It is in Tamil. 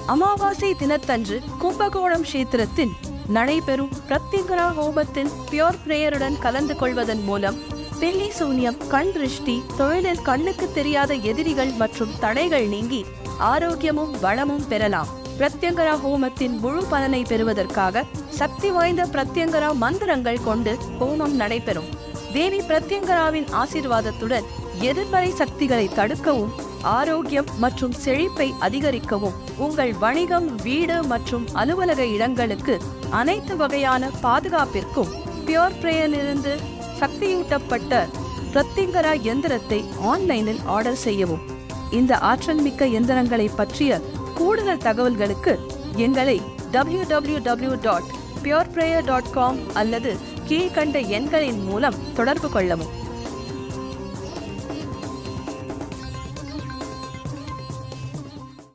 அமாவாசை தினத்தன்று கும்பகோணம் கஷேத்திரத்தில் நடைபெறும் பிரத்யங்கரா ஹோமத்தில் பியோர் பிரேயருடன் கலந்து கொள்வதன் மூலம் பில்லி சூன்யம், கண் திருஷ்டி, தொழிலில் கண்ணுக்கு தெரியாத எதிரிகள் மற்றும் தடைகள் நீங்கி ஆரோக்கியமும் வளமும் பெறலாம். பிரத்யங்கரா ஹோமத்தின் முழு பலனை பெறுவதற்காக சக்தி வாய்ந்த பிரத்யங்கரா மந்திரங்கள் கொண்டு ஹோமம் நடைபெறும். தேவி பிரத்யங்கராவின் ஆசீர்வாதத்துடன் எதிர்மறை சக்திகளை தடுக்கவும், ஆரோக்கியம் மற்றும் செழிப்பை அதிகரிக்கவும், உங்கள் வணிகம், வீடு மற்றும் அலுவலக இடங்களுக்கு அனைத்து வகையான பாதுகாப்பிற்கும் பியோர் பிரேயரிலிருந்து சக்தியூட்டப்பட்ட பிரத்யங்கரா எந்திரத்தை ஆன்லைனில் ஆர்டர் செய்யவும். இந்த ஆற்றல் மிக்க எந்திரங்களை பற்றிய கூடுதல் தகவல்களுக்கு எங்களை www.pureprayer.com அல்லது கீழ்கண்ட எண்களின் மூலம் தொடர்பு கொள்ளவும்.